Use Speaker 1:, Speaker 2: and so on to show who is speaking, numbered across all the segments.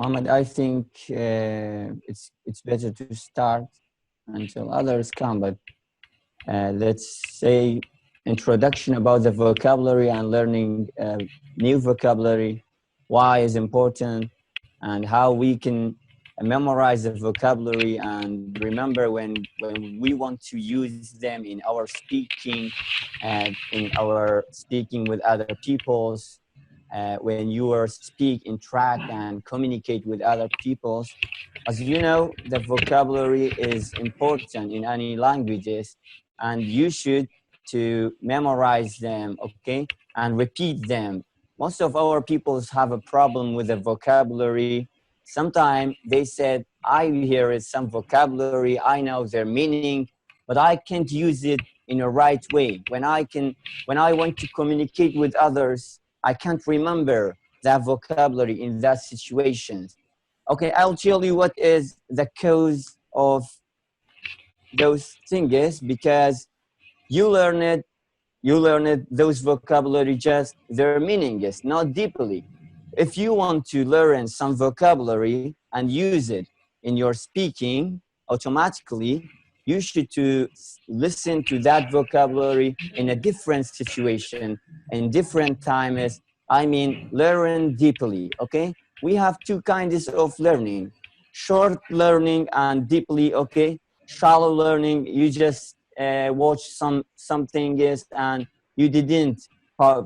Speaker 1: Mohammed, I think it's better to start until others come, but let's say introduction about the vocabulary and learning new vocabulary, why is important, and how we can memorize the vocabulary and remember when we want to use them in our speaking and in our speaking with other peoples, when you are speak, interact, and communicate with other peoples. As you know, the vocabulary is important in any languages, and you should to memorize them, okay, and repeat them. Most of our peoples have a problem with the vocabulary. Sometimes they said, I hear some vocabulary, I know their meaning, but I can't use it in a right way. When I want to communicate with others, I can't remember that vocabulary in that situations. Okay, I'll tell you what is the cause of those things, because you learn it those vocabulary just their meaning is not deeply. If you want to learn some vocabulary and use it in your speaking, automatically you should to listen to that vocabulary in a different situation, in different times. I mean, learn deeply, okay? We have two kinds of learning: short learning and deeply, okay? Shallow learning, you just watch something is and you didn't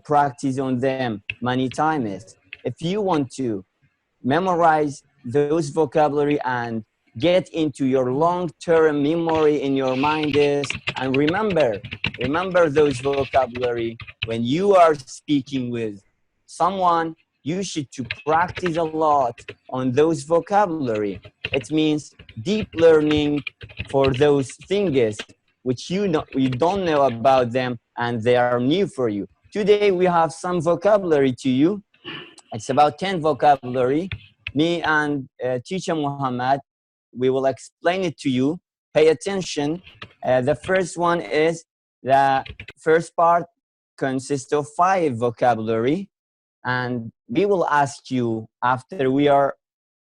Speaker 1: practice on them many times. If you want to memorize those vocabulary and get into your long-term memory in your mind is, and remember those vocabulary when you are speaking with someone, you should to practice a lot on those vocabulary. It means deep learning for those things which you don't know about them and they are new for you. Today we have some vocabulary to you. It's about 10 vocabulary. Me and teacher Muhammad, we will explain it to you. Pay attention. The first one is the first part consists of 5 vocabulary, and we will ask you after we are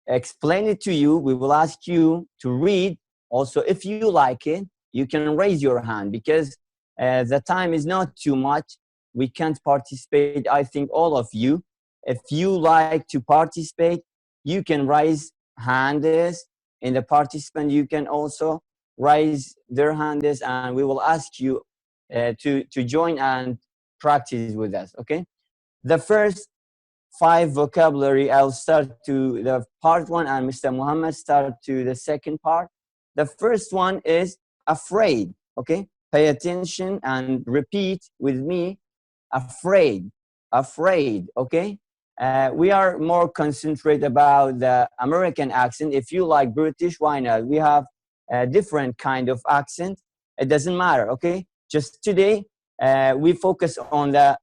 Speaker 1: explain it to you, we will ask you to read. Also, if you like it, you can raise your hand because the time is not too much. We can't participate, I think, all of you. If you like to participate, you can raise hands. In the participant, you can also raise their hands, and we will ask you to join and practice with us, okay? The first 5 vocabulary, I'll start to the part 1 and Mr. Muhammad start to the second part. The first one is afraid, okay? Pay attention and repeat with me. Afraid, afraid, okay? We are more concentrate about the American accent. If you like British, why not? We have a different kind of accent. It doesn't matter, okay? Just today, we focus on the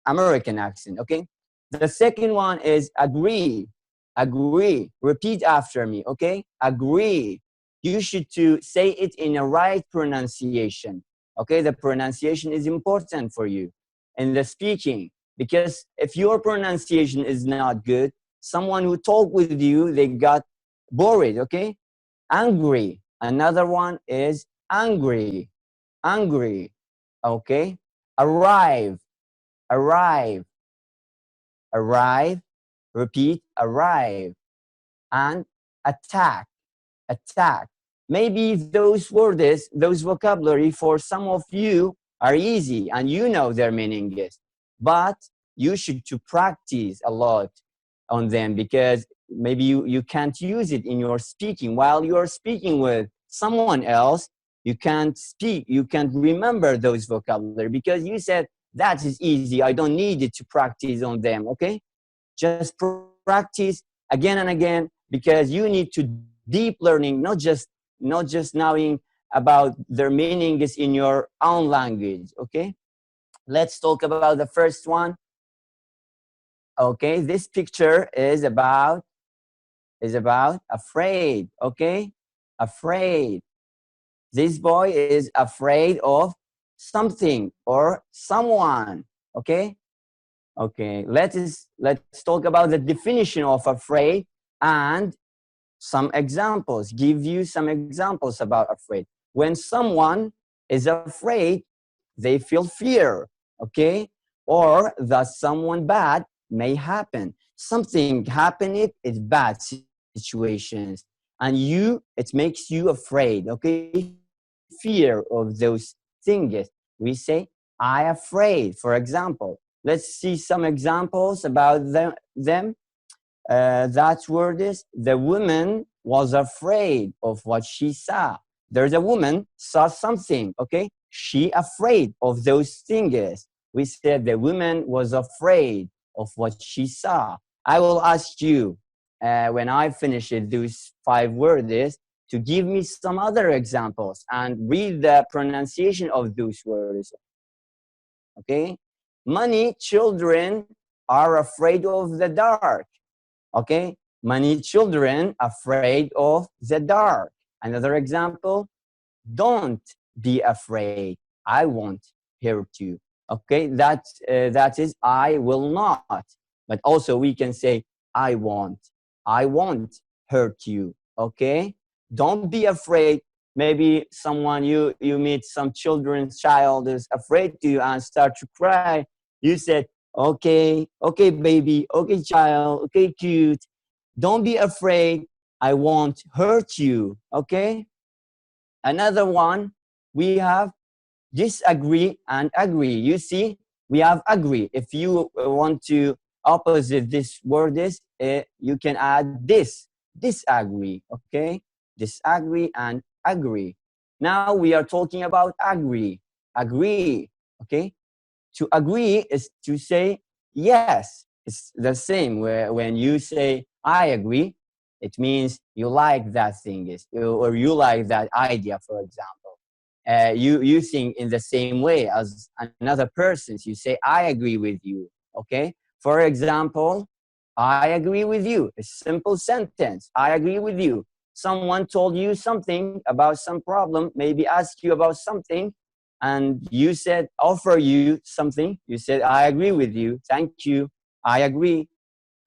Speaker 1: American accent, okay? The second one is agree, agree. Repeat after me, okay? Agree. You should to say it in a right pronunciation, okay? The pronunciation is important for you in the speaking, because if your pronunciation is not good, someone who talk with you, they got bored, okay? Angry. Another one is angry, angry, okay? Arrive, arrive, arrive. Repeat, arrive. And attack, attack. Maybe those words, those vocabulary for some of you are easy and you know their meaning is, but you should to practice a lot on them, because maybe you can't use it in your speaking. While you're speaking with someone else, you can't speak, you can't remember those vocabulary because you said that is easy, I don't need it to practice on them, okay? Just practice again and again, because you need to deep learning, not just knowing about their meanings in your own language, okay? Let's talk about the first one. Okay, this picture is about afraid, okay? Afraid. This boy is afraid of something or someone, okay? Okay, let's talk about the definition of afraid. And some examples, give you some examples about afraid. When someone is afraid, they feel fear, okay? Or that someone bad may happen. Something happening is bad situations. And it makes you afraid, okay? Fear of those things. We say, I afraid, for example. Let's see some examples about them. That word is, the woman was afraid of what she saw. There's a woman saw something, okay? She afraid of those things. We said the woman was afraid of what she saw. I will ask you, when I finish it, those 5 words, to give me some other examples and read the pronunciation of those words. Okay? Many children are afraid of the dark. Okay? Many children afraid of the dark. Another example, don't be afraid. I won't hurt you. Okay? That is, I will not. But also we can say, I won't. I won't hurt you. Okay? Don't be afraid. Maybe someone you meet, some children's child is afraid to you and start to cry. You said, okay, okay, baby, okay, child, okay, cute. Don't be afraid. I won't hurt you. Okay? Another one, we have disagree and agree. You see, we have agree. If you want to opposite this word is, you can add disagree. Okay? Disagree and agree. Now we are talking about agree. Agree. Okay? To agree is to say yes. It's the same where when you say I agree, it means you like that thing or you like that idea, for example. You think in the same way as another person. You say I agree with you. Okay? For example, I agree with you. A simple sentence. I agree with you. Someone told you something about some problem, maybe asked you about something, and you said, offer you something. You said, I agree with you. Thank you. I agree.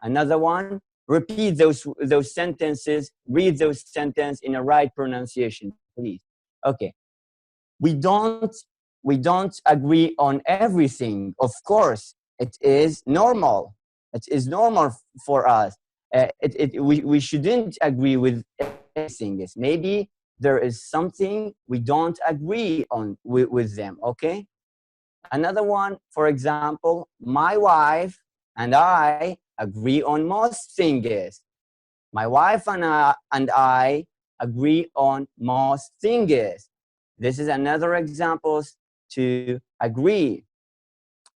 Speaker 1: Another one, repeat those sentences, read those sentences in a right pronunciation, please. Okay. We don't, we don't agree on everything. Of course, it is normal. It is normal for us. We shouldn't agree with everything. Maybe there is something we don't agree on with them, okay? Another one, for example, my wife and I agree on most things. My wife and I agree on most things. This is another example to agree.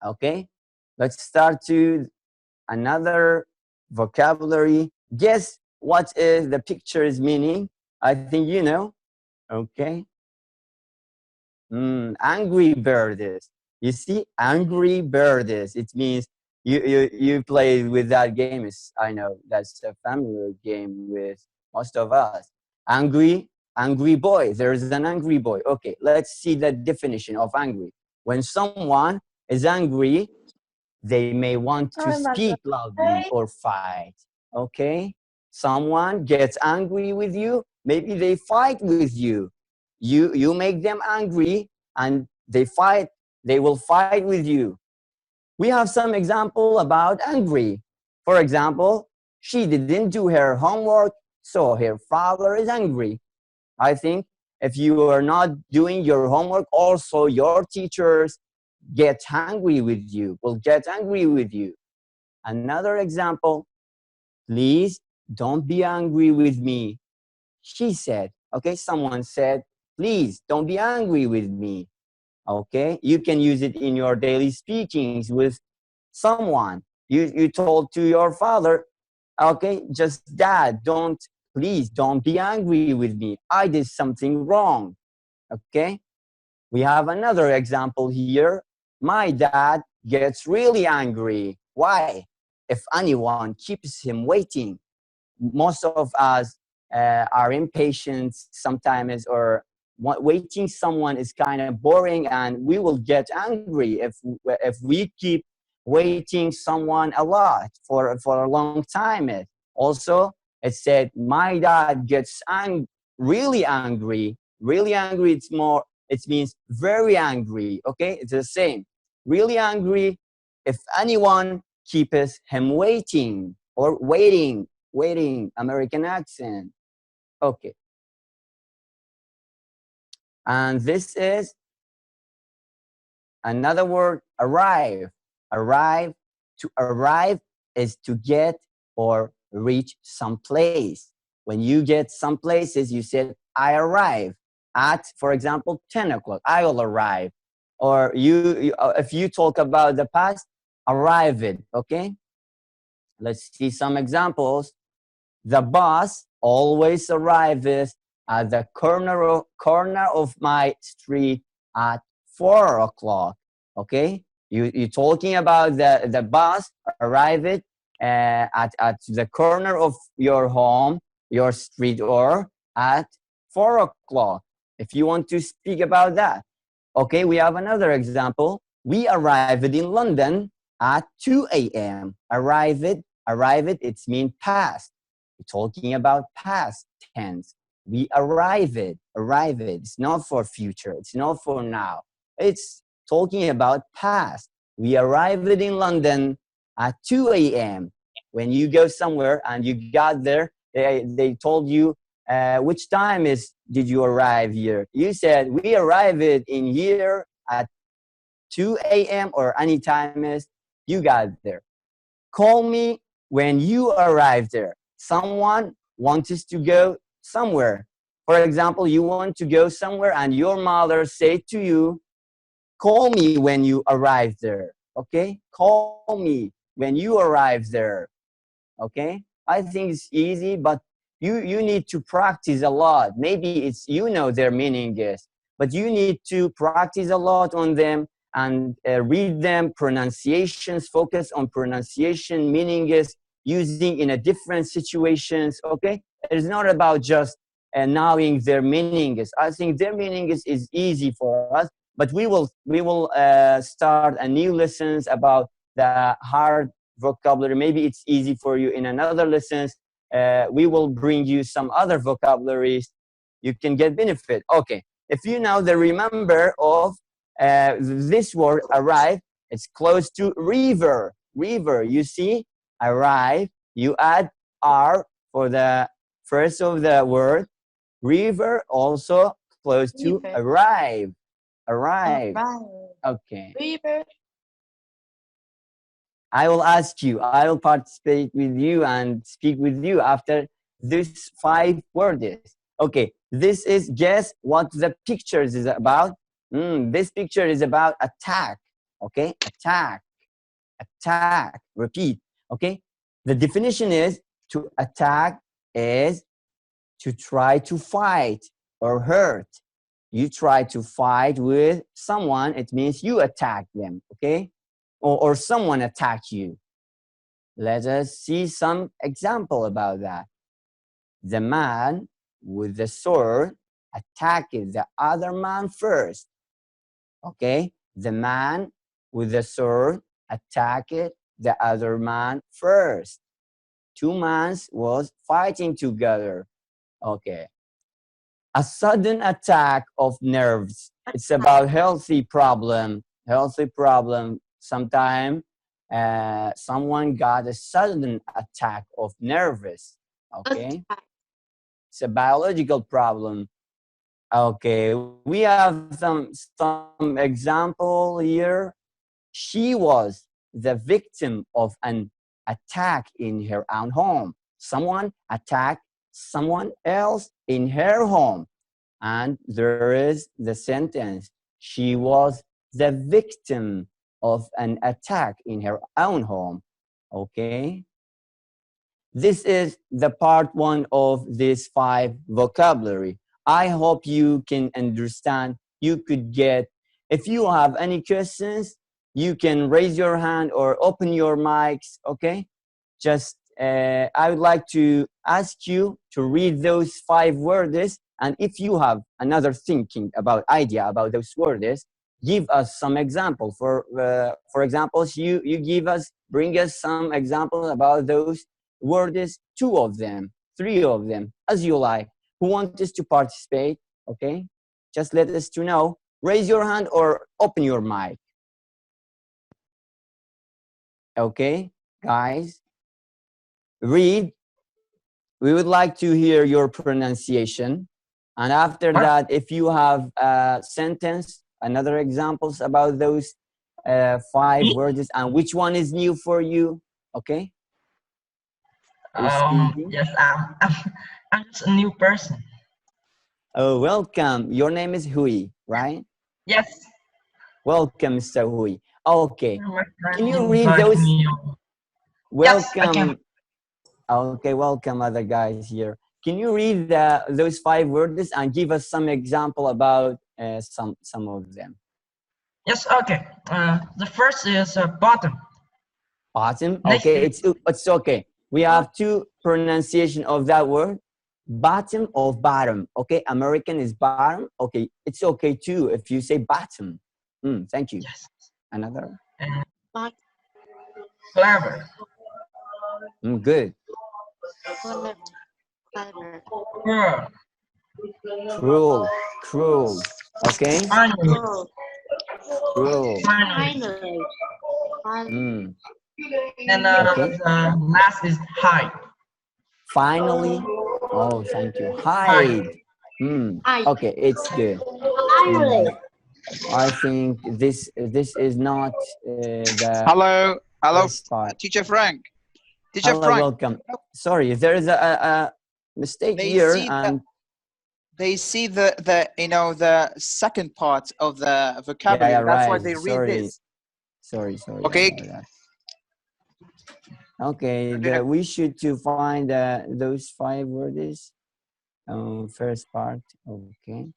Speaker 1: Okay, let's start to another vocabulary. Guess what is the picture's meaning? I think you know. Okay. Angry birds. You see, angry birds. It means you played with that game. I know that's a familiar game with most of us. Angry boy. There's an angry boy. Okay, let's see the definition of angry. When someone is angry, they may want to speak loudly or fight. Okay? Someone gets angry with you, maybe they fight with you. You make them angry and they will fight with you. We have some example about angry. For example, she didn't do her homework, so her father is angry. I think if you are not doing your homework, also your teachers get angry with you, will get angry with you. Another example, please don't be angry with me. She said, okay, someone said, please don't be angry with me. Okay, you can use it in your daily speakings with someone. You told to your father, okay, just dad, please don't be angry with me. I did something wrong. Okay, we have another example here. My dad gets really angry. Why? If anyone keeps him waiting, most of us are impatient sometimes, or waiting someone is kind of boring, and we will get angry if we keep waiting someone a lot for a long time. Also, It said, my dad gets really angry. Really angry, it means very angry, okay? It's the same. Really angry if anyone keeps him waiting, or waiting, American accent. Okay. And this is another word, arrive. Arrive. To arrive is to get or reach some place. When you get some places, you said, I arrive at, for example, 10 o'clock. I will arrive. Or if you talk about the past, arrived, okay? Let's see some examples. The bus always arrives at the corner of my street at 4 o'clock. Okay, you're talking about the bus arrived at the corner of your home, your street, or at 4 o'clock. If you want to speak about that. Okay, we have another example. We arrived in London at 2 a.m. Arrived, it's mean past. We're talking about past tense. We arrived. It's not for future. It's not for now. It's talking about past. We arrived in London at 2 a.m. When you go somewhere and you got there, they told you, which time did you arrive here? You said, we arrived in here at 2 a.m. or any time you got there. Call me when you arrive there. Someone wants us to go somewhere. For example, you want to go somewhere and your mother said to you, call me when you arrive there. Okay? Call me when you arrive there. Okay? I think it's easy, but you need to practice a lot. Maybe it's, their meaning is, but you need to practice a lot on them and read them, pronunciations, focus on pronunciation, meaning is using in a different situations, okay? It's not about just knowing their meaning is. I think their meaning is easy for us, but we will start a new lessons about the hard vocabulary. Maybe it's easy for you in another lessons. We will bring you some other vocabularies. You can get benefit. Okay, if you now remember of this word arrive, it's close to river. River, you see, arrive, you add R for the first of the word. River also close to arrive. Arrive. Okay.
Speaker 2: River.
Speaker 1: I will ask you, I will participate with you and speak with you after these 5 words. Okay, this is, guess what the picture is about? This picture is about attack. Okay, attack. Attack. Repeat. Okay, the definition is to attack is to try to fight or hurt. You try to fight with someone, it means you attack them. Okay, or someone attack you. Let us see some example about that. The man with the sword attacked the other man first. Okay, the man with the sword attacked the other man first. 2 men was fighting together. Okay. A sudden attack of nerves. It's about healthy problem. Healthy problem. Sometimes someone got a sudden attack of nervous. Okay. It's a biological problem. Okay, we have some example here. She was the victim of an attack in her own home. Someone attacked someone else in her home. And there is the sentence, she was the victim of an attack in her own home. Okay. This is the part 1 of this 5 vocabulary. I hope you can understand, you could get. If you have any questions, you can raise your hand or open your mics, okay? Just, I would like to ask you to read those 5 words, and if you have another thinking about idea about those words, give us some example. For example, you bring us some examples about those words, 2 of them, 3 of them, as you like. Who wants us to participate? Okay, just let us to know. Raise your hand or open your mic. Okay, guys, read. We would like to hear your pronunciation. And after that, if you have a sentence, another examples about those 5 words and which one is new for you, okay?
Speaker 2: Yes, I'm just a new person.
Speaker 1: Oh, welcome. Your name is Hui, right?
Speaker 2: Yes.
Speaker 1: Welcome, Mr. Hui. Okay. Can you read
Speaker 2: invite
Speaker 1: those?
Speaker 2: me. Yes, I can.
Speaker 1: Welcome. Okay, welcome, other guys here. Can you read those 5 words and give us some example about some of them?
Speaker 2: Yes, okay. The first is bottom.
Speaker 1: Bottom.
Speaker 2: Next
Speaker 1: Okay,
Speaker 2: is,
Speaker 1: it's okay. We have 2 pronunciation of that word. Bottom or bottom. Okay, American is bottom. Okay, it's okay too if you say bottom. Thank you.
Speaker 2: yes.
Speaker 1: Another.
Speaker 2: Clever.
Speaker 1: Good.
Speaker 2: Cruel.
Speaker 1: Cruel. Cruel. Okay.
Speaker 2: Finally.
Speaker 1: Cruel.
Speaker 2: Finally. And
Speaker 1: Okay.
Speaker 2: the last is hide.
Speaker 1: Finally. Oh, thank you. Hide. Okay, it's good. I think this is not the
Speaker 3: Hello,
Speaker 1: part.
Speaker 3: Teacher Frank.
Speaker 1: Hello, welcome. Sorry, there is a mistake here, and
Speaker 3: they see the second part of the vocabulary.
Speaker 1: yeah,
Speaker 3: That's why
Speaker 1: right.
Speaker 3: they read this.
Speaker 1: Sorry.
Speaker 3: Okay.
Speaker 1: Okay, we should to find those 5 words. First part. Okay,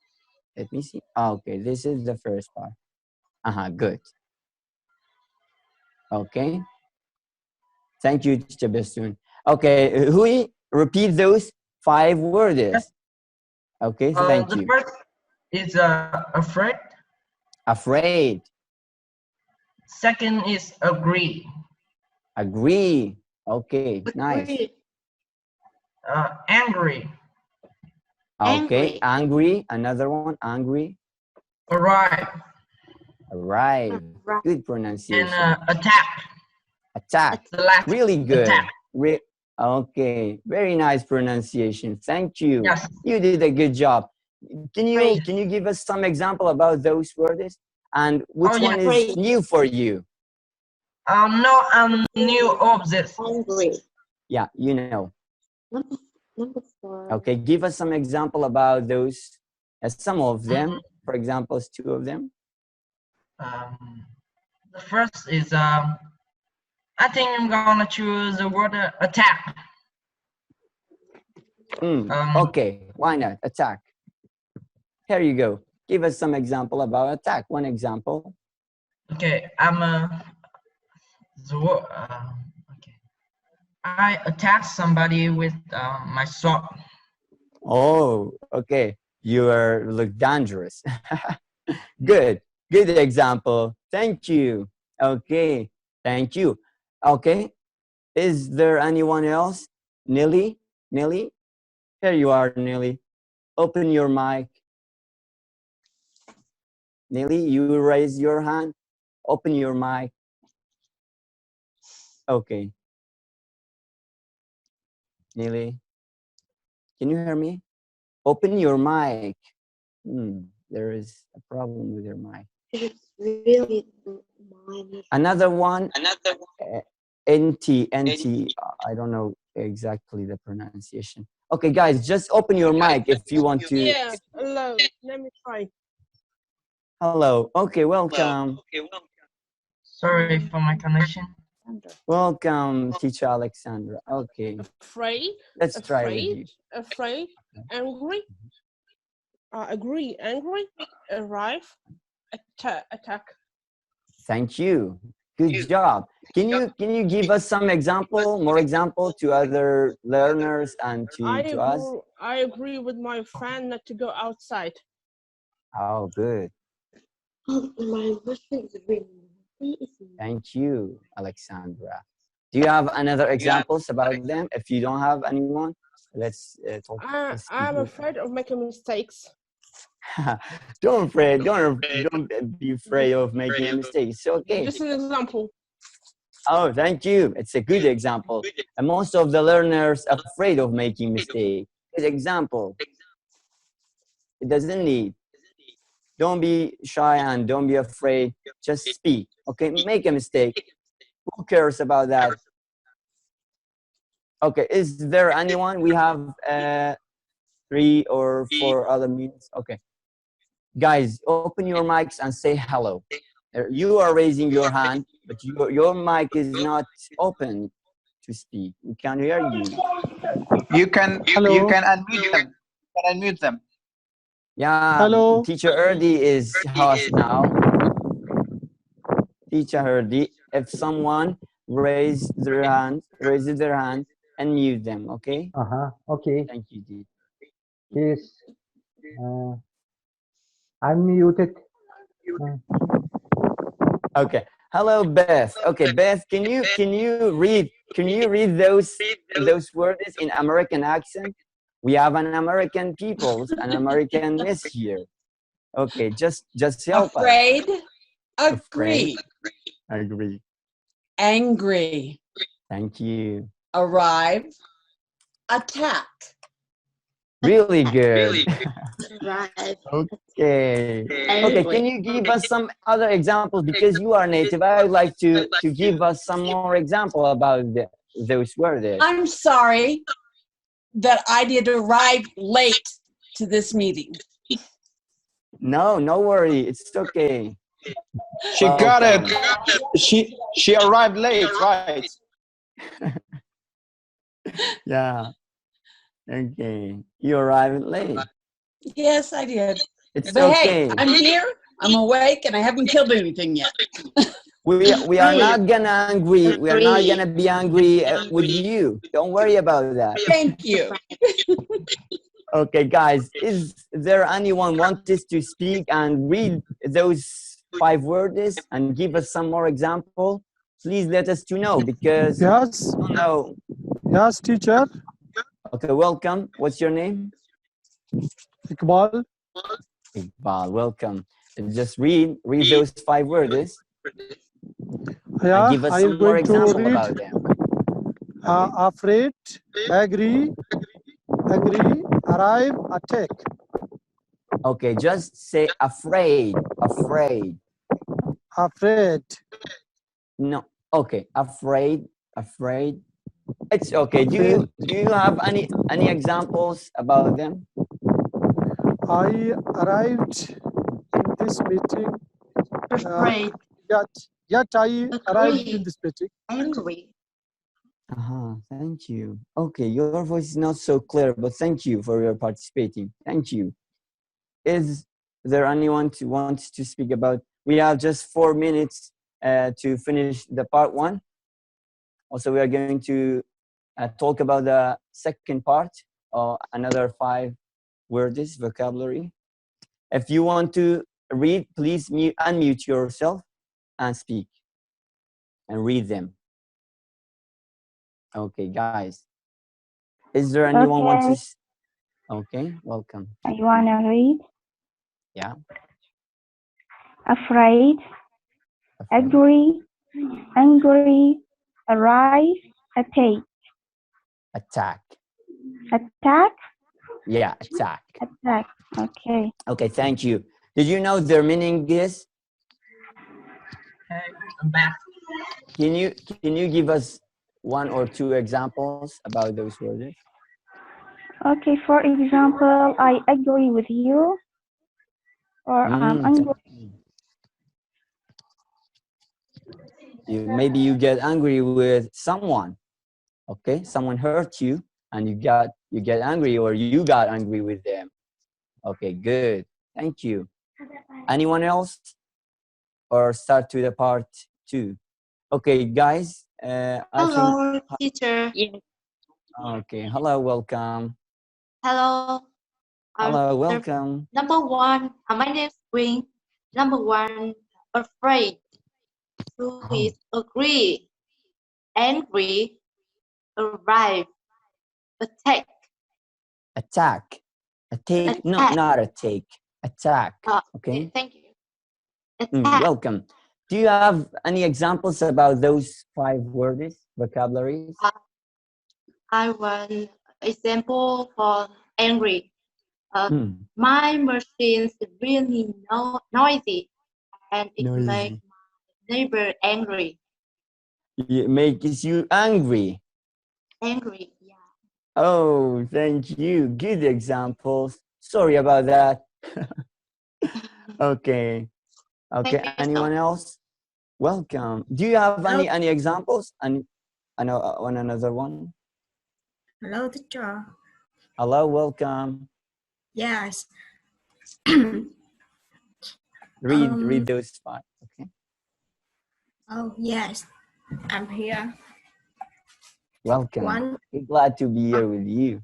Speaker 1: let me see. Okay, this is the first part. Good. Okay. Thank you, Teacher Bestun. Okay, Hui, repeat those 5 words. Okay, thank you.
Speaker 2: The first is afraid.
Speaker 1: Afraid.
Speaker 2: Second is agree.
Speaker 1: Agree. Okay, nice.
Speaker 2: Angry.
Speaker 1: Okay, angry. Another one, angry.
Speaker 2: Arrive.
Speaker 1: Arrive. Good pronunciation.
Speaker 2: And attack.
Speaker 1: Attack.
Speaker 2: The last
Speaker 1: Really good.
Speaker 2: attack.
Speaker 1: Okay, very nice pronunciation. Thank you.
Speaker 2: Yes.
Speaker 1: You did a good job. Can you give us some example about those words and which one is new for you?
Speaker 2: No, I'm new of this.
Speaker 1: Yeah, you know. Number 4. Okay, give us some example about those. Some of them, for example, 2 of them.
Speaker 2: The first is I think I'm gonna choose the word attack.
Speaker 1: Okay, why not? Attack. Here you go. Give us some example about attack. One example.
Speaker 2: Okay, okay. I attack somebody with my sword.
Speaker 1: Oh, okay. You look dangerous. Good example. Thank you. Okay, thank you. Okay, is there anyone else? Nelly? Here you are, Nelly. Open your mic. Nelly, you raise your hand. Open your mic. Okay. Nelly, can you hear me? Open your mic. There is a problem with your mic. Really another one. NT. I don't know exactly the pronunciation. Okay, guys, just open your mic if you want to.
Speaker 4: Yeah, hello. Let me try.
Speaker 1: Hello. Okay, welcome.
Speaker 2: Sorry for my connection.
Speaker 1: Welcome, Teacher Alexandra. Okay.
Speaker 4: Afraid.
Speaker 1: Let's try with you.
Speaker 4: Afraid. Angry. Agree. Angry. Arrive. Attack.
Speaker 1: Thank you. Good job. Can you give us some more example to other learners and to us?
Speaker 4: I agree with my friend not to go outside.
Speaker 1: Oh, good. Thank you, Alexandra. Do you have another examples about them if you don't have anyone? let's talk. Let's speak
Speaker 4: I'm
Speaker 1: with-
Speaker 4: afraid of making mistakes.
Speaker 1: don't be afraid of making a mistake. It's okay.
Speaker 4: Just an example.
Speaker 1: Oh, thank you. It's a good example. And most of the learners are afraid of making mistakes. Good example. It doesn't need. Don't be shy and don't be afraid. Just speak. Okay, make a mistake. Who cares about that? Okay, is there anyone? We have 3 or 4 other minutes. Okay. Guys, open your mics and say hello. You are raising your hand, but your mic is not open to speak. We can't hear you.
Speaker 3: You can unmute them. You can unmute them.
Speaker 1: Yeah.
Speaker 5: Hello.
Speaker 1: Teacher Erdi is host now. Teacher Erdi, if someone raises their hand, unmute them. Okay.
Speaker 5: Okay.
Speaker 1: Thank you, Dee.
Speaker 5: Yes. I'm muted.
Speaker 1: Okay. Hello, Beth. Okay, Beth, can you read those words in American accent? We have an American people, an American miss here. Okay, just help us.
Speaker 6: Afraid,
Speaker 1: Afraid.
Speaker 6: agree,
Speaker 1: Agree.
Speaker 6: angry,
Speaker 1: Thank you.
Speaker 6: arrive, attack.
Speaker 1: Really good.
Speaker 7: Right.
Speaker 1: Okay. Okay, can you give us some other examples? Because you are native, I would like to give us some more example about those words.
Speaker 6: I'm sorry that I did arrive late to this meeting.
Speaker 1: No worry. It's okay.
Speaker 3: She got
Speaker 1: Welcome.
Speaker 3: it. She arrived late, right?
Speaker 1: Yeah. Okay. You arrived late.
Speaker 6: Yes, I did.
Speaker 1: It's
Speaker 6: But
Speaker 1: okay.
Speaker 6: hey, I'm here, I'm awake, and I haven't killed anything yet.
Speaker 1: We are not gonna angry. We are not gonna be angry with you. Don't worry about that.
Speaker 6: Thank you.
Speaker 1: Okay, guys. Is there anyone wants to speak and read those 5 words and give us some more example? Please let us to know because
Speaker 5: Yes.
Speaker 1: I don't know.
Speaker 5: Yes, teacher.
Speaker 1: Okay, welcome. What's your name?
Speaker 5: Iqbal.
Speaker 1: Iqbal, welcome. Just read those 5 words
Speaker 5: Yeah,
Speaker 1: and give us
Speaker 5: I
Speaker 1: some
Speaker 5: am
Speaker 1: more
Speaker 5: going to
Speaker 1: example
Speaker 5: read.
Speaker 1: about them.
Speaker 5: Afraid, agree, arrive, attack.
Speaker 1: Okay, just say afraid.
Speaker 5: Afraid.
Speaker 1: No, okay, afraid. It's okay. Do you have any examples about them?
Speaker 5: I arrived in this meeting.
Speaker 7: Afraid.
Speaker 5: Yet I arrived in this meeting.
Speaker 7: Angry.
Speaker 1: Thank you. Okay, your voice is not so clear, but thank you for your participating. Thank you. Is there anyone who wants to speak about? We have just 4 minutes to finish the part 1. Also, we are going to talk about the second part, or another 5 words, vocabulary. If you want to read, please unmute yourself and speak and read them. Okay, guys. Is there anyone wants to? Okay, welcome.
Speaker 8: I wanna read.
Speaker 1: Yeah.
Speaker 8: Afraid, agree, angry, arrive, attack. Attack?
Speaker 1: Yeah, attack.
Speaker 8: Attack. Okay.
Speaker 1: Okay, thank you. Did you know their meaning is?
Speaker 2: Okay, I'm back.
Speaker 1: Can you give us 1 or 2 examples about those words?
Speaker 8: Okay, for example, I agree with you. Or I'm angry.
Speaker 1: Maybe you get angry with someone. Okay, someone hurt you and you get angry, or you got angry with them. Okay, good. Thank you. Anyone else? Or start to the part 2. Okay, guys.
Speaker 7: Hello, teacher.
Speaker 1: Okay, hello, welcome.
Speaker 7: Hello.
Speaker 1: Hello, welcome.
Speaker 7: Number 1, my name is Queen. Number 1, afraid. 2 is agree, angry, arrive, attack.
Speaker 1: Attack. A take, no,
Speaker 7: Attack.
Speaker 1: not a take. Attack. Okay.
Speaker 7: Thank you. Attack.
Speaker 1: Welcome. Do you have any examples about those 5 words, vocabularies?
Speaker 7: I want example for angry.
Speaker 1: Hmm.
Speaker 7: My machine is really noisy, and it makes my neighbor angry.
Speaker 1: It makes you angry.
Speaker 7: Angry, yeah.
Speaker 1: Oh, thank you. Good examples. Sorry about that. Okay. Okay.
Speaker 7: Thank you,
Speaker 1: Anyone else? Welcome. Do you have any examples? And I know on another one.
Speaker 9: Hello, teacher.
Speaker 1: Hello. Welcome.
Speaker 9: Yes.
Speaker 1: Read those 5. Okay.
Speaker 9: Oh, yes. I'm here.
Speaker 1: Welcome.
Speaker 9: One,
Speaker 1: We're glad to be here with you.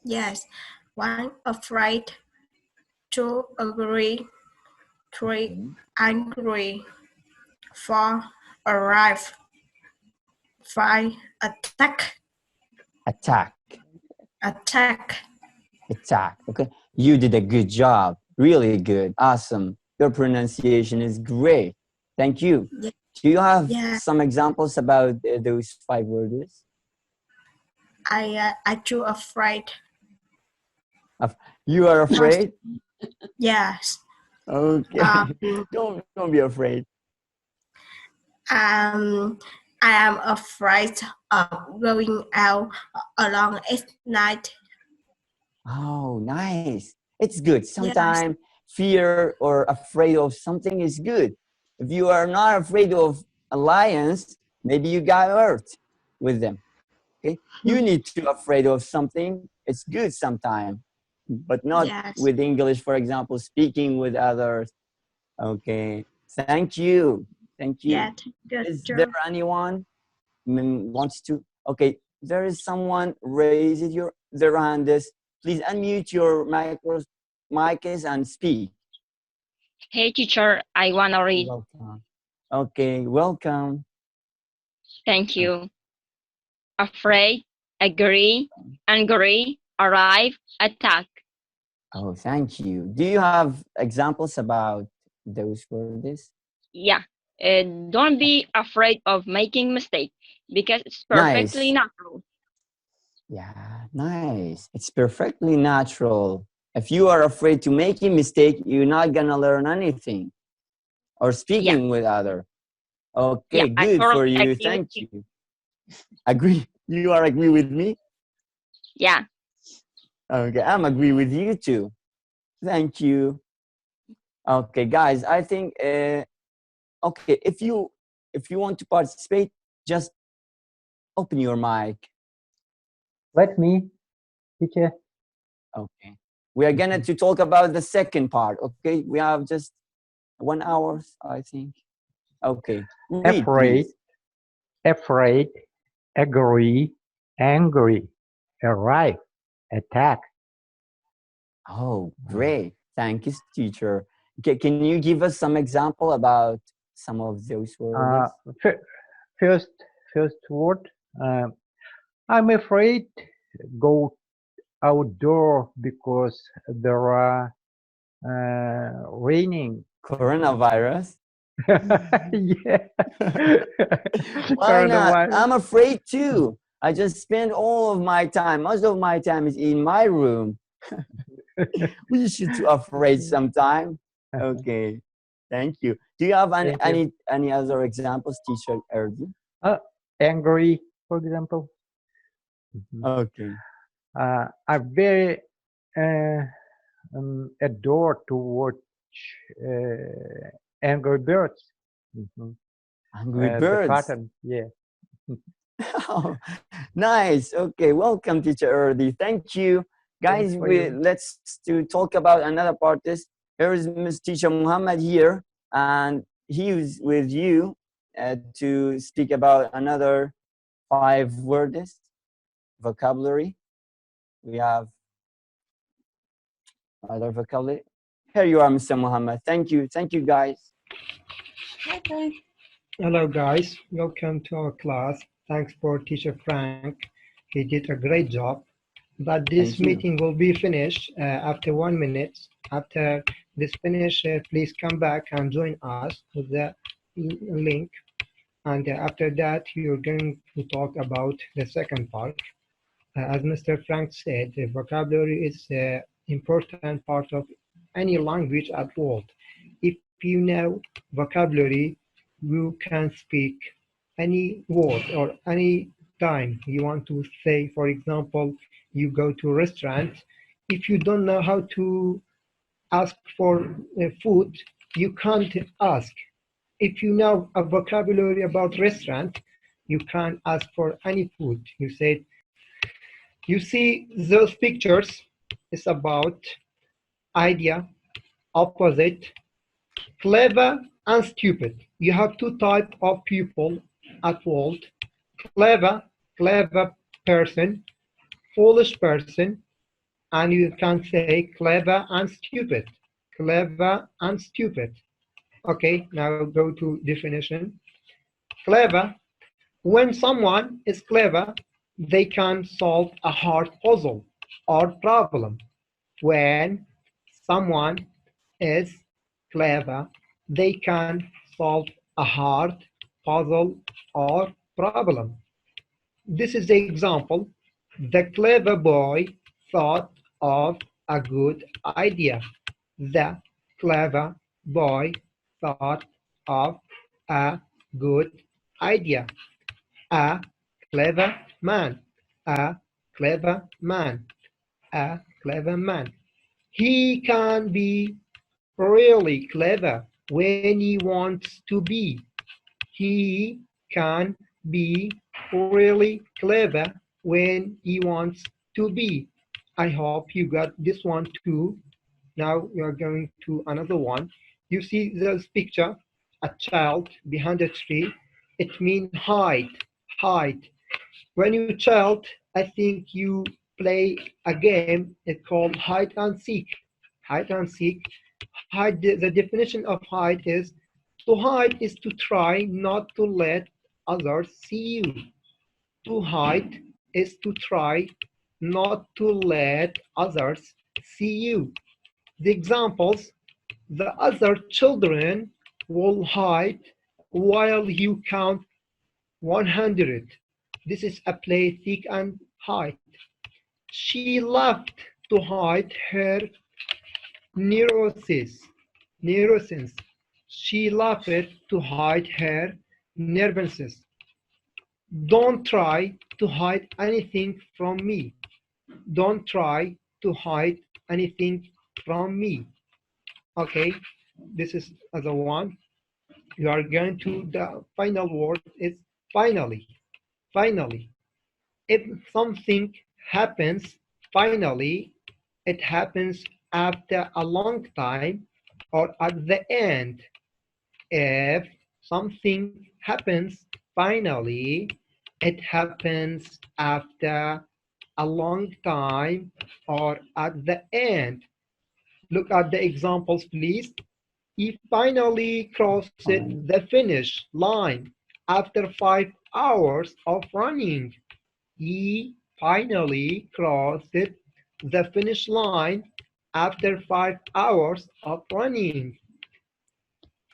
Speaker 9: yes. 1, afraid. 2, agree. 3, angry. 4, arrive. 5, attack.
Speaker 1: Attack.
Speaker 9: Attack.
Speaker 1: Attack. Okay. You did a good job. Really good. Awesome. Your pronunciation is great. Thank you.
Speaker 9: Yeah.
Speaker 1: Do you have
Speaker 9: Yeah.
Speaker 1: some examples about those 5 words?
Speaker 9: I too afraid.
Speaker 1: You are afraid?
Speaker 9: Yes.
Speaker 1: Okay. Don't be afraid.
Speaker 9: I am afraid of going out alone at night.
Speaker 1: Oh, nice. It's good. Sometimes fear or afraid of something is good. If you are not afraid of a lions, maybe you got hurt with them. Okay. You need to afraid of something. It's good sometimes, but not with English, for example, speaking with others. Okay. Thank you. Thank you.
Speaker 9: Yeah, good.
Speaker 1: Is there anyone wants to? Okay. There is someone raise their hand. Please unmute your mics and speak.
Speaker 10: Hey teacher, I wanna read.
Speaker 1: Welcome. Okay, welcome.
Speaker 10: Thank you. Afraid, agree, angry, arrive, attack.
Speaker 1: Oh, thank you. Do you have examples about those words?
Speaker 10: Yeah. Don't be afraid of making mistake because it's perfectly natural.
Speaker 1: Yeah, nice. It's perfectly natural. If you are afraid to make a mistake, you're not gonna learn anything or speaking with other. Okay, good for you. Thank you. Agree? You are agree with me?
Speaker 10: Yeah.
Speaker 1: Okay, I'm agree with you too. Thank you. Okay, guys, I think okay, if you want to participate, just open your mic.
Speaker 11: Let me, teacher.
Speaker 1: Okay. We are gonna to talk about the second part. Okay, we have just 1 hour, I think. Okay. Read,
Speaker 11: Afraid,
Speaker 1: please.
Speaker 11: afraid, agree, angry, arrive, attack.
Speaker 1: Oh, great. Thank you, teacher. Okay, can you give us some example about some of those words?
Speaker 11: First word, I'm afraid go outdoor because there are raining.
Speaker 1: Coronavirus?
Speaker 11: Yeah.
Speaker 1: Why not? I'm afraid too. I just spend all of my time, most of my time is in my room. We should be afraid sometime. Okay. Thank you. Do you have any other examples, teacher Erdi?
Speaker 11: Angry, for example.
Speaker 1: Okay.
Speaker 11: I very adore to watch Angry Birds.
Speaker 1: Angry Birds.
Speaker 11: The cartoon, yeah.
Speaker 1: Oh, nice. Okay, welcome, teacher Erdi. Thank you, guys. Let's talk about another part. Here is Miss Teacher Muhammad here, and he is with you to speak about another 5 words vocabulary. We have other vocabulary. Here you are, Mr. Muhammad. Thank you, guys.
Speaker 9: Okay.
Speaker 12: Hello, guys. Welcome to our class. Thanks for Teacher Frank. He did a great job. but this
Speaker 1: Thank you.
Speaker 12: meeting will be finished after 1 minute. After this finish, please come back and join us with the link. And after that, you're going to talk about the second part. As Mr. Frank said, the vocabulary is an important part of any language at all. If you know vocabulary, you can speak any word or any time you want to say. For example, you go to a restaurant. If you don't know how to ask for food, you can't ask. If you know a vocabulary about restaurant, you can ask for any food. You say, you see those pictures, it's about idea, opposite, clever and stupid. You have two types of people at world. Clever person, foolish person, and you can say clever and stupid. Clever and stupid. Okay, now go to definition. Clever. When someone is clever, they can solve a hard puzzle or problem. When someone is clever, they can solve a hard puzzle or problem. This is the example. The clever boy thought of a good idea. The clever boy thought of a good idea. A clever man. A clever man. A clever man. He can be really clever when he wants to be. He can be really clever when he wants to be. I hope you got this one too. Now we are going to another one. You see this picture, a child behind a tree. It means hide, hide. When you're a child, I think you play a game. It's called hide and seek. Hide and seek. Hide. The definition of hide is to hide is to try not to let others see you. To hide is to try not to let others see you. The examples, the other children will hide while you count 100. This is a play seek and hide. She loved to hide her neurosis. She loved to hide her nervousness. Don't try to hide anything from me. Don't try to hide anything from me. Okay, this is the one. You are going to the final word is finally. Finally. If something happens, finally, it happens after a long time or at the end. If something happens, finally, it happens after a long time or at the end. Look at the examples, please. He finally crossed the finish line after 5 hours of running. He finally crossed the finish line after 5 hours of running.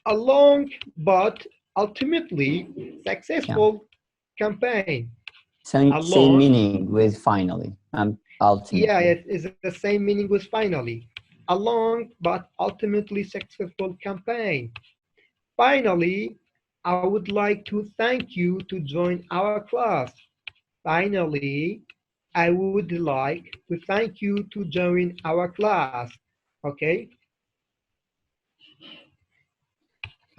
Speaker 12: A long but ultimately successful campaign.
Speaker 1: Same meaning with finally and ultimately.
Speaker 12: Yeah, it is the same meaning with finally. A long but ultimately successful campaign. Finally, I would like to thank you to join our class. Finally, I would like to thank you to join our class. Okay?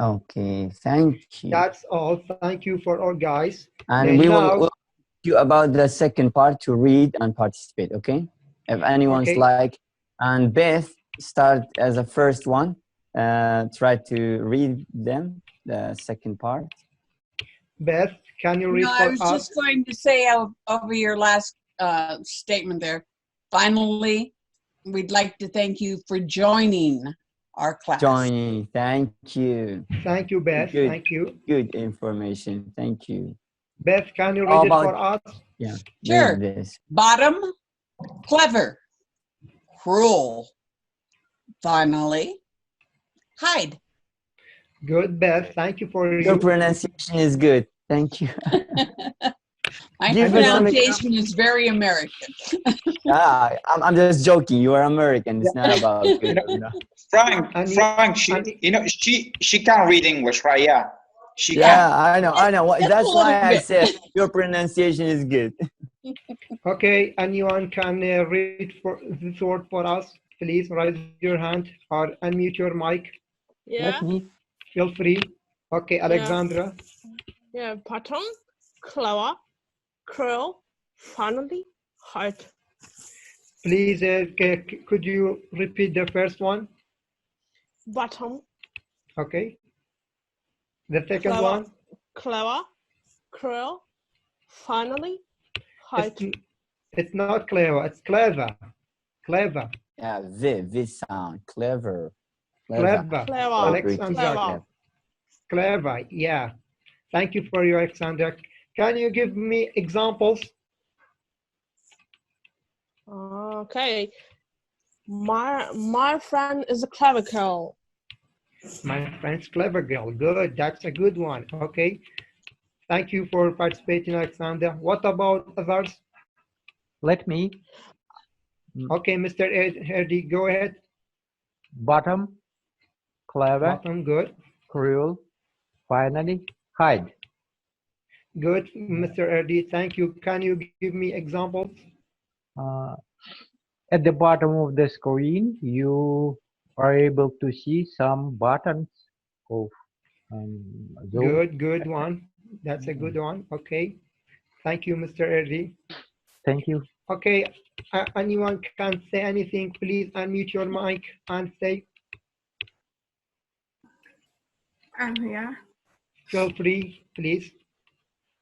Speaker 1: Okay, thank you.
Speaker 12: That's all. Thank you for all, guys.
Speaker 1: And we will ask you about the second part to read and participate, okay? If anyone's like, and Beth, start as a first one. Try to read them, the second part.
Speaker 12: Beth, can you read for us?
Speaker 6: I was just going to say over your last statement there, finally, we'd like to thank you for joining our class.
Speaker 1: Joining, thank you.
Speaker 12: Thank you, Beth,
Speaker 1: Good,
Speaker 12: thank you.
Speaker 1: Good information, thank you.
Speaker 12: Beth, can you read it for us?
Speaker 1: Yeah,
Speaker 6: sure.
Speaker 1: This.
Speaker 6: Bottom Clever. Cruel. Finally, hide.
Speaker 12: Good, Beth. Thank you for
Speaker 1: Your pronunciation is good. Thank you.
Speaker 6: My
Speaker 1: Give us some
Speaker 6: pronunciation is very American.
Speaker 1: I'm just joking. You are American. It's not about good or not.
Speaker 3: Frank, she can read English, right? Yeah. She can.
Speaker 1: Yeah, I know. That's why I said your pronunciation is good.
Speaker 12: Okay, anyone can read for this word for us? Please raise your hand or unmute your mic.
Speaker 4: Yeah.
Speaker 11: Let me.
Speaker 12: Feel free. Okay, Alexandra.
Speaker 4: Yeah, bottom, clever, cruel, finally, hide.
Speaker 12: Please, could you repeat the first one?
Speaker 4: Bottom,
Speaker 12: Okay. The second
Speaker 4: clever,
Speaker 12: one?
Speaker 4: clever, cruel, finally, hide.
Speaker 12: It's not clever, it's clever. Clever.
Speaker 1: Yeah, this sound clever.
Speaker 12: Clever. Alexandra.
Speaker 4: Clever.
Speaker 12: Clever, yeah. Thank you for your Alexandra. Can you give me examples?
Speaker 4: Okay. My friend is a clever girl.
Speaker 12: My friend's clever girl. Good. That's a good one. Okay. Thank you for participating, Alexander. What about others?
Speaker 11: Let me.
Speaker 12: Okay, Mr. Herdy, go ahead.
Speaker 11: Bottom, clever,
Speaker 12: Bottom, good.
Speaker 11: cruel, finally, hide.
Speaker 12: Good, Mr. Herdy. Thank you. Can you give me examples?
Speaker 11: At the bottom of the screen, you are able to see some buttons of those.
Speaker 12: Good one. That's a good one. Okay. Thank you, Mr. Herdy.
Speaker 11: Thank you.
Speaker 12: Okay, anyone can say anything, please unmute your mic and say.
Speaker 9: I'm here.
Speaker 12: Feel free, please.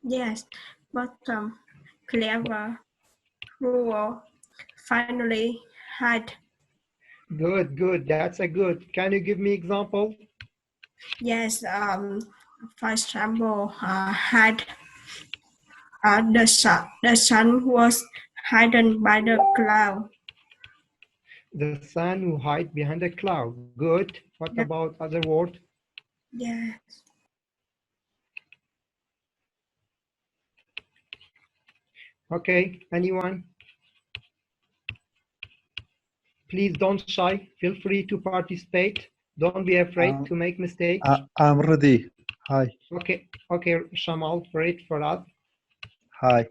Speaker 9: Yes, bottom, clever, cruel, finally, hide.
Speaker 12: Good. That's a good. Can you give me example?
Speaker 9: Yes, for example, hide. The sun was hidden by the cloud.
Speaker 12: The sun who hide behind a cloud. Good. What about other word?
Speaker 9: Yes.
Speaker 12: Okay, anyone? Please don't shy. Feel free to participate. Don't be afraid to make mistakes.
Speaker 13: I'm ready. Hi.
Speaker 12: Okay, Shamal, read for us.
Speaker 13: Hi.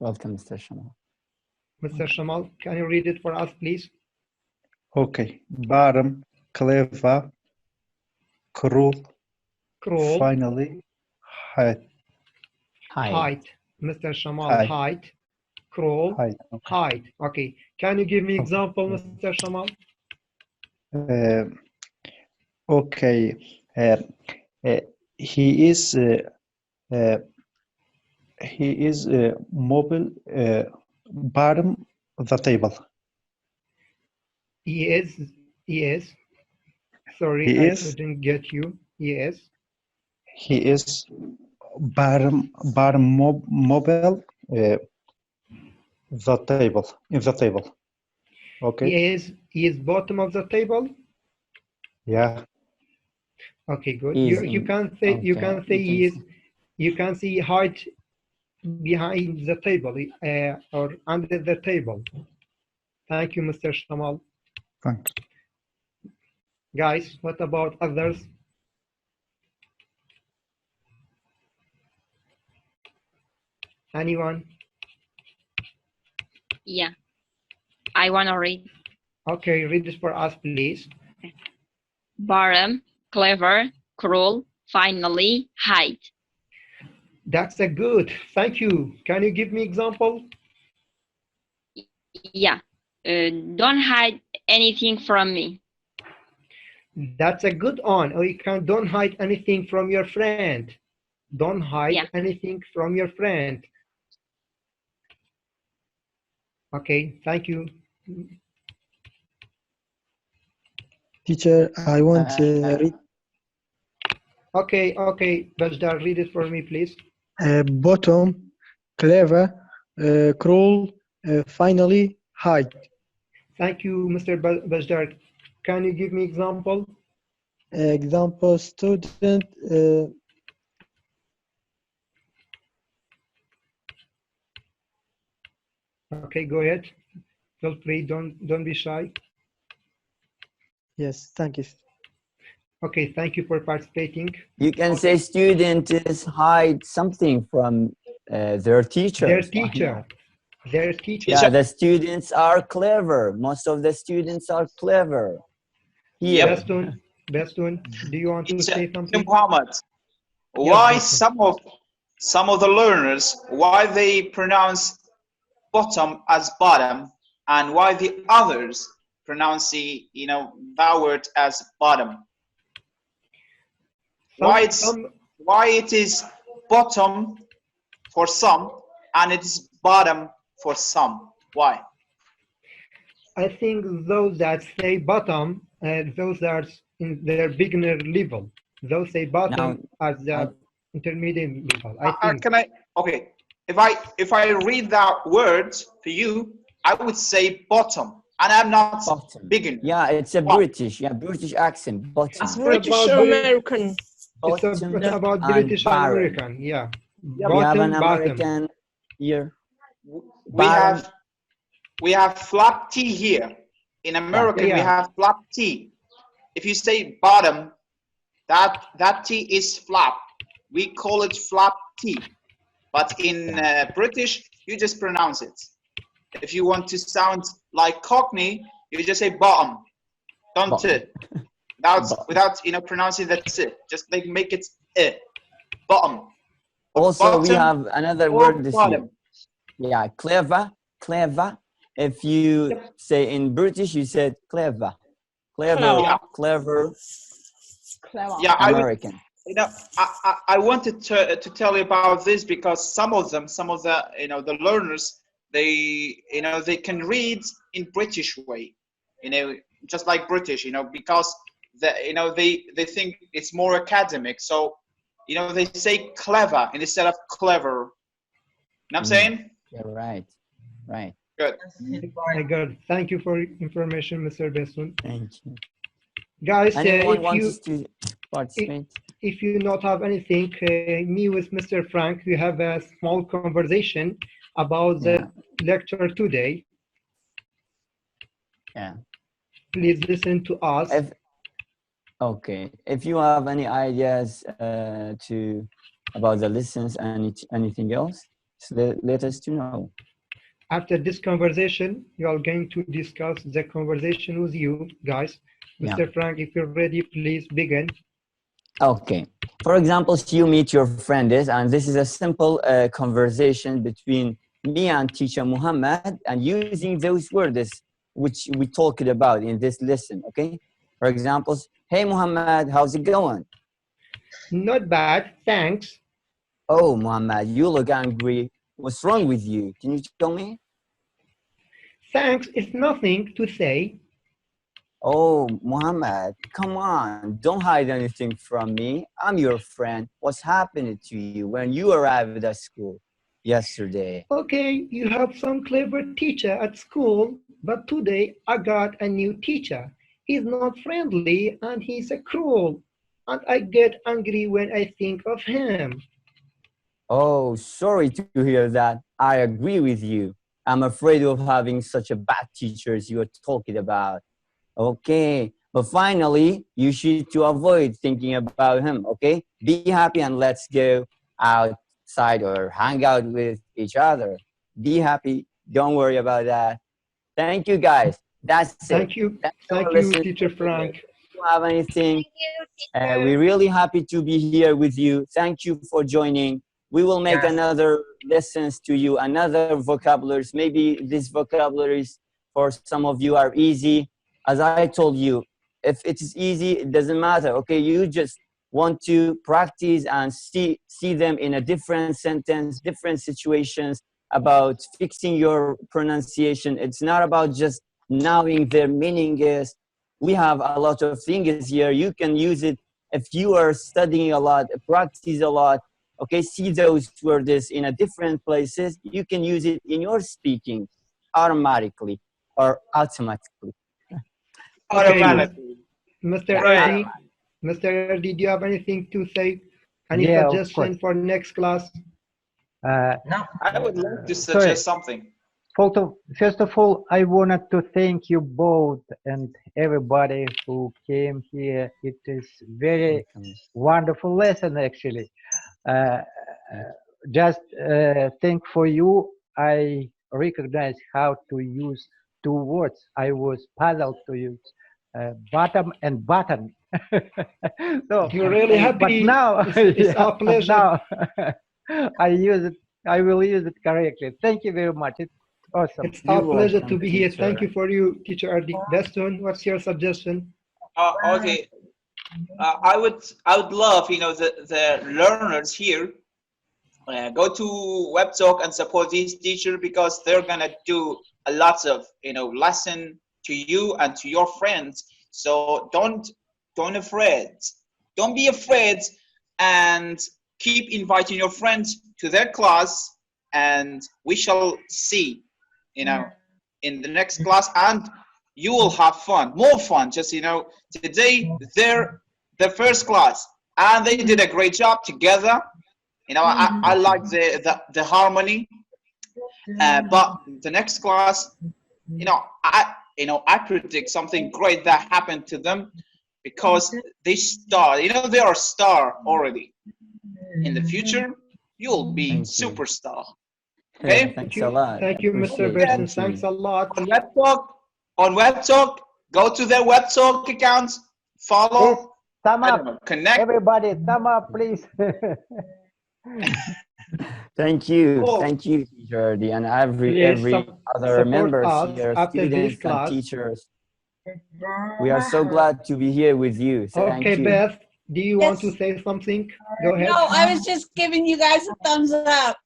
Speaker 1: Welcome, Mr. Shamal.
Speaker 12: Mr. Shamal, can you read it for us, please?
Speaker 13: Okay. Bottom, clever, cruel, finally, hide.
Speaker 12: Hide. Mr. Shamal, hide. Cruel, hide. Okay. Can you give me example, Mr. Shamal?
Speaker 13: Okay. He is mobile, bottom of the table.
Speaker 12: He is. Sorry, I couldn't get you. Yes.
Speaker 13: He is bottom mobile, in the table. Okay.
Speaker 12: He is bottom of the table.
Speaker 13: Yeah.
Speaker 12: Okay, good. You can say you can see hide behind the table or under the table. Thank you, Mr. Shamal.
Speaker 13: Thanks.
Speaker 12: Guys, what about others? Anyone?
Speaker 10: Yeah, I want to read.
Speaker 12: Okay, read this for us, please.
Speaker 10: Bottom, clever, cruel, finally, hide.
Speaker 12: That's a good. Thank you. Can you give me example?
Speaker 10: Yeah, don't hide anything from me.
Speaker 12: That's a good one. Or you can don't hide anything from your friend. Don't hide anything from your friend. Okay, thank you.
Speaker 5: Teacher, I want to read.
Speaker 12: Okay, Bajdar, read it for me, please.
Speaker 5: Bottom, clever, cruel, finally, hide.
Speaker 12: Thank you, Mr. Bajdar. Can you give me example?
Speaker 5: Example, student.
Speaker 12: Okay, go ahead. Feel free. Don't be shy.
Speaker 5: Yes, thank you.
Speaker 12: Okay, thank you for participating.
Speaker 1: You can say students hide something from their teachers.
Speaker 12: Their teacher. Their teacher.
Speaker 1: Yeah, the students are clever. Most of the students are clever. Here.
Speaker 12: Bestun, do you want to say something?
Speaker 3: Muhammad, why some of the learners, why they pronounce bottom as bottom, and why the others pronounce the that word as bottom? Why it is bottom for some and it is bottom for some? Why?
Speaker 12: I think those that say bottom, those that are in their beginner level. Those say bottom as the intermediate level. I think.
Speaker 3: Okay, if I read that word for you, I would say bottom, and I'm not beginner.
Speaker 1: Yeah, it's a British accent. Bottom.
Speaker 4: It's British American.
Speaker 12: It's about British American. Yeah.
Speaker 1: We have an American here.
Speaker 3: We have flap T here. In American, we have flap T. If you say bottom, that T is flap. We call it flap T. But in British, you just pronounce it. If you want to sound like Cockney, you just say bottom. Don't without pronouncing that T. Just make it bottom.
Speaker 1: Also,
Speaker 3: bottom
Speaker 1: we have another word this
Speaker 3: bottom.
Speaker 1: year. Yeah, clever. If you say in British, you said clever. Clever.
Speaker 3: Yeah,
Speaker 1: American.
Speaker 3: I wanted to tell you about this because some of the the learners, they can read in British way, just like British, because they think it's more academic, so they say clever instead of clever. You know what I'm saying?
Speaker 1: You're right.
Speaker 3: Good.
Speaker 12: My God, thank you for information, Mr. Besun.
Speaker 1: Thank you.
Speaker 12: Guys,
Speaker 1: Anyone wants to participate?
Speaker 12: If you not have anything, me with Mr. Frank, we have a small conversation about the lecture today.
Speaker 1: Yeah.
Speaker 12: Please listen to us.
Speaker 1: Okay. If you have any ideas about the lessons and anything else, let us know.
Speaker 12: After this conversation, we are going to discuss the conversation with you guys. Mr. Frank, if you're ready, please begin.
Speaker 1: Okay. For example, you meet your friend and this is a simple conversation between me and teacher Muhammad and using those words which we talked about in this lesson, okay? For example, hey Muhammad, how's it going?
Speaker 12: Not bad, thanks.
Speaker 1: Oh, Muhammad, you look angry. What's wrong with you? Can you tell me?
Speaker 12: Thanks, it's nothing to say.
Speaker 1: Oh, Muhammad, come on. Don't hide anything from me. I'm your friend. What's happening to you when you arrived at school yesterday?
Speaker 12: Okay, you have some clever teacher at school, but today I got a new teacher. He's not friendly and he's a cruel. And I get angry when I think of him.
Speaker 1: Oh, sorry to hear that. I agree with you. I'm afraid of having such a bad teachers you are talking about. Okay, but finally, you should to avoid thinking about him, okay? Be happy and let's go outside or hang out with each other. Be happy. Don't worry about that. Thank you, guys. That's it.
Speaker 12: Thank you. Thank you, Teacher Frank.
Speaker 1: If you have anything, we're really happy to be here with you. Thank you for joining. We will make another lessons to you, another vocabularies. Maybe these vocabularies for some of you are easy. As I told you, if it is easy, it doesn't matter. Okay, you just want to practice and see them in a different sentence, different situations about fixing your pronunciation. It's not about just knowing their meaning. We have a lot of things here. You can use it if you are studying a lot, practice a lot. Okay, see those words in a different places. You can use it in your speaking. automatically or automatically.
Speaker 12: Okay,
Speaker 3: Automatically.
Speaker 12: Mr.
Speaker 3: Right.
Speaker 12: Eddie, Mr. Eddie, do you have anything to say? Any
Speaker 11: Yeah, of
Speaker 12: suggestion
Speaker 11: course.
Speaker 12: for next class?
Speaker 2: No.
Speaker 3: I would like to
Speaker 11: Sorry.
Speaker 3: suggest something.
Speaker 11: First of all, I wanted to thank you both and everybody who came here. It is very wonderful lesson, actually. Just think for you, I recognize how to use two words. I was puzzled to use bottom and button. So
Speaker 12: You're really happy.
Speaker 11: but now
Speaker 12: It's our pleasure.
Speaker 11: now I use it. I will use it correctly. Thank you very much. It's awesome.
Speaker 12: It's our
Speaker 1: You're
Speaker 12: pleasure
Speaker 1: welcome,
Speaker 12: to be here.
Speaker 1: teacher.
Speaker 12: Thank you for you, Teacher Eddie. Deston, what's your suggestion?
Speaker 3: Okay. I would love, you know, the learners here go to Webtalk and support this teacher, because they're gonna do a lot of, you know, lesson to you and to your friends. So don't be afraid, and keep inviting your friends to their class, and we shall see, you know, in the next class, and you will have fun, more fun. Just, you know, today they're the first class and they did a great job together. You know, I like the harmony, but the next class, you know, I predict something great that happened to them, because they star. You know, they are a star already. In the future, you'll be superstar. Okay.
Speaker 1: Thanks a lot.
Speaker 12: Thank you, Mr.
Speaker 1: Appreciate it.
Speaker 12: Berson.
Speaker 1: Thank
Speaker 12: Thanks
Speaker 1: you.
Speaker 12: a lot.
Speaker 3: On Webtalk, go to their Webtalk accounts, follow.
Speaker 11: Please, thumb
Speaker 3: I
Speaker 11: up.
Speaker 3: don't know, connect.
Speaker 11: Everybody, thumb up, please.
Speaker 1: Thank you.
Speaker 12: Oh.
Speaker 1: Thank you, Teacher Eddie, and
Speaker 12: Please
Speaker 1: every other
Speaker 12: support
Speaker 1: members
Speaker 12: us
Speaker 1: here,
Speaker 12: after this
Speaker 1: students and
Speaker 12: class.
Speaker 1: teachers. We are so glad to be here with you. Thank
Speaker 12: Okay,
Speaker 1: you.
Speaker 12: Beth, do you want to
Speaker 6: Yes.
Speaker 12: say something? Go ahead.
Speaker 6: No, I was just giving you guys a thumbs up.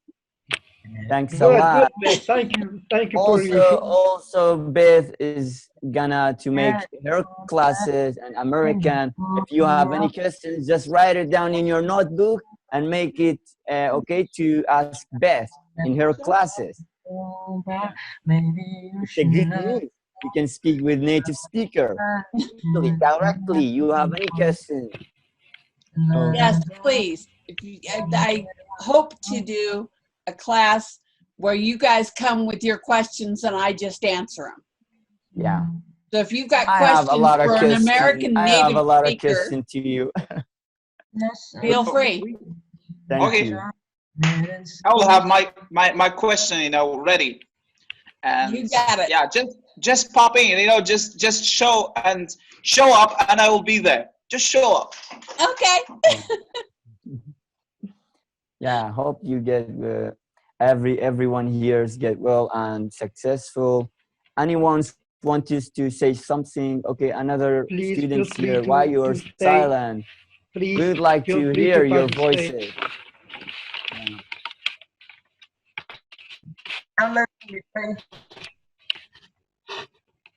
Speaker 1: Thanks a
Speaker 12: Good,
Speaker 1: lot.
Speaker 12: good, Beth. Thank you. Thank you for you.
Speaker 1: Also, Beth is gonna to make her classes an American. If you have any questions, just write it down in your notebook and make it okay to ask Beth in her classes. It's a good news. You can speak with native speaker easily, directly. You have any questions?
Speaker 6: Yes, please. I hope to do a class where you guys come with your questions and I just answer them.
Speaker 1: Yeah.
Speaker 6: So if you've got
Speaker 1: I have a
Speaker 6: questions
Speaker 1: lot of
Speaker 6: for an
Speaker 1: questions.
Speaker 6: American
Speaker 1: I have a
Speaker 6: native
Speaker 1: lot of
Speaker 6: speaker,
Speaker 1: questions to you.
Speaker 6: feel free.
Speaker 1: Thank you.
Speaker 3: I will have my question, you know, ready. And
Speaker 6: You got it.
Speaker 3: yeah, just pop in, you know, just show up, and I will be there. Just show up.
Speaker 6: Okay.
Speaker 1: Yeah, I hope you get everyone here get well and successful. Anyone wants to say something? Okay, another
Speaker 12: Please
Speaker 1: students
Speaker 12: feel free
Speaker 1: here. Why you are
Speaker 12: to say.
Speaker 1: silent?
Speaker 12: Please
Speaker 1: We would like
Speaker 12: feel
Speaker 1: to
Speaker 12: free
Speaker 1: hear
Speaker 12: to
Speaker 1: your
Speaker 12: participate.
Speaker 1: voices.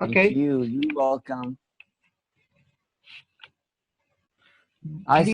Speaker 12: Okay.
Speaker 1: Thank you. You're welcome. I